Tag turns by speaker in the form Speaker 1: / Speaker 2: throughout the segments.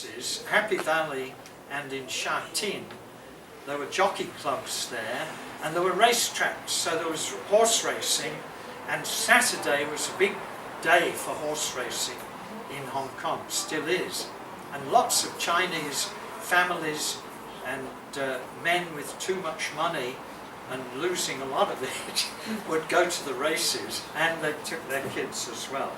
Speaker 1: races, Happy Valley and in Sha Tin, there were jockey clubs there, and there were racetracks, so there was horse racing, and Saturday was a big day for horse racing in Hong Kong, still is. And lots of Chinese families and men with too much money and losing a lot of it would go to the races, and they took their kids as well.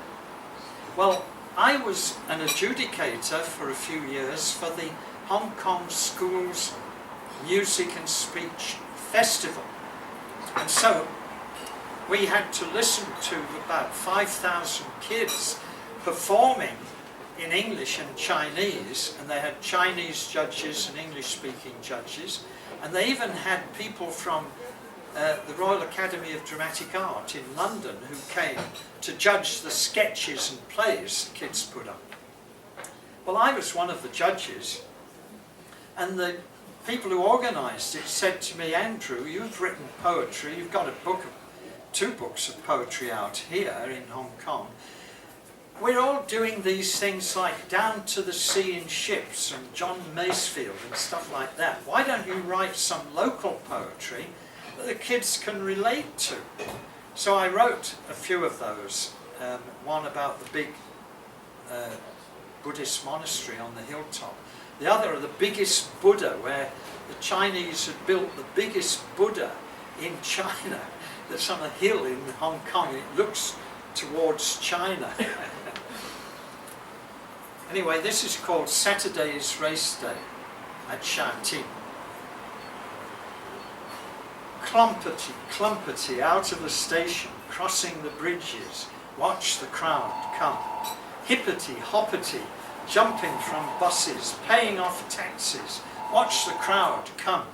Speaker 1: Well, I was an adjudicator for a few years for the Hong Kong Schools Music and Speech Festival. And so we had to listen to about 5,000 kids performing in English and Chinese, and they had Chinese judges and English-speaking judges, and they even had people from the Royal Academy of Dramatic Art in London who came to judge the sketches and plays the kids put up. Well, I was one of the judges, and the people who organised it said to me, Andrew, you've written poetry, you've got two books of poetry out here in Hong Kong. We're all doing these things like Down to the Sea in Ships and John Masefield and stuff like that. Why don't you write some local poetry that the kids can relate to? So I wrote a few of those. One about the big Buddhist monastery on the hilltop. The other are the biggest Buddha, where the Chinese had built the biggest Buddha in China. That's on a hill in Hong Kong. It looks towards China. Anyway, this is called Saturday's Race Day at Sha Tin. Clumpety, clumpety out of the station, crossing the bridges, watch the crowd come. Hippity, hoppity, jumping from buses, paying off taxis, watch the crowd come.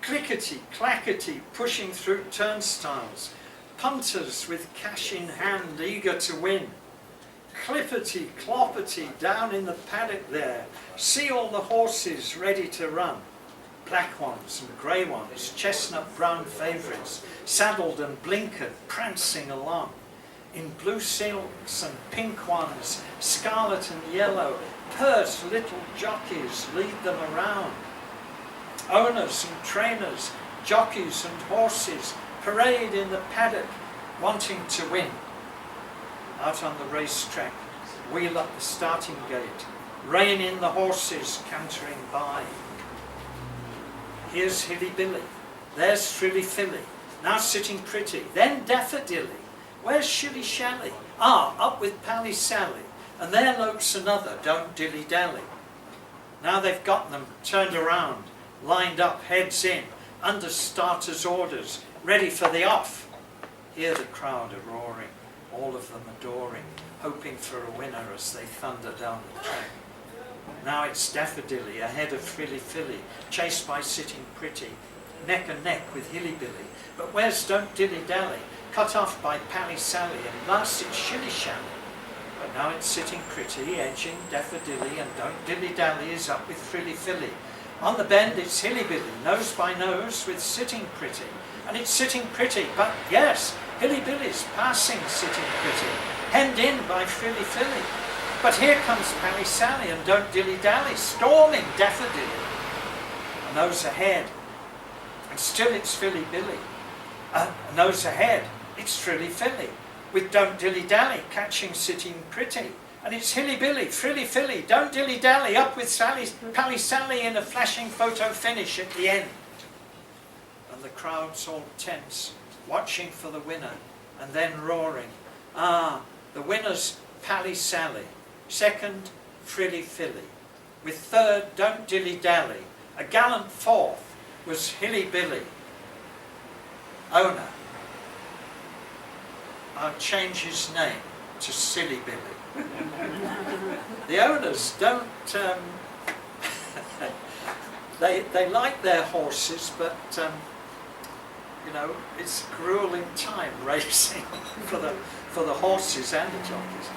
Speaker 1: Clickety, clackety, pushing through turnstiles, punters with cash in hand, eager to win. Clippety, cloppety, down in the paddock there, see all the horses ready to run. Black ones and grey ones, chestnut brown favourites, saddled and blinkered, prancing along. In blue silks and pink ones, scarlet and yellow, pert little jockeys lead them around. Owners and trainers, jockeys and horses, parade in the paddock, wanting to win. Out on the racetrack, wheel up the starting gate, rein in the horses cantering by. Here's Hilly Billy, there's Frilly Filly, now sitting pretty, then Daffodilly. Where's Shilly Shally? Ah, up with Pally Sally, and there lopes another, don't dilly-dally. Now they've got them turned around, lined up, heads in, under starters' orders, ready for the off. Here the crowd are roaring, all of them adoring, hoping for a winner as they thunder down the track. Now it's Daffodilly ahead of Frilly Filly, chased by Sitting Pretty, neck and neck with Hilly Billy. But where's Don't Dilly Dally, cut off by Pally Sally, and last it's Shilly Shally. But now it's Sitting Pretty, edging Daffodilly, and Don't Dilly Dally is up with Frilly Filly. On the bend it's Hilly Billy, nose by nose with Sitting Pretty. And it's Sitting Pretty, but yes, Hilly Billy's passing Sitting Pretty, hemmed in by Frilly Filly. But here comes Pally Sally and Don't Dilly Dally, storming Daffodilly. And those ahead, and still it's Frilly Billy. And those ahead, it's Frilly Filly, with Don't Dilly Dally catching Sitting Pretty. And it's Hilly Billy, Frilly Filly, Don't Dilly Dally, up with Pally Sally in a flashing photo finish at the end. And the crowd's all tense, watching for the winner, and then roaring. Ah, the winner's Pally Sally, second, Frilly Filly, with third, Don't Dilly Dally. A gallant fourth was Hilly Billy. Owner, I'll change his name to Silly Billy. The owners don't, they like their horses, but you know, it's grueling time racing for the horses and the jockeys.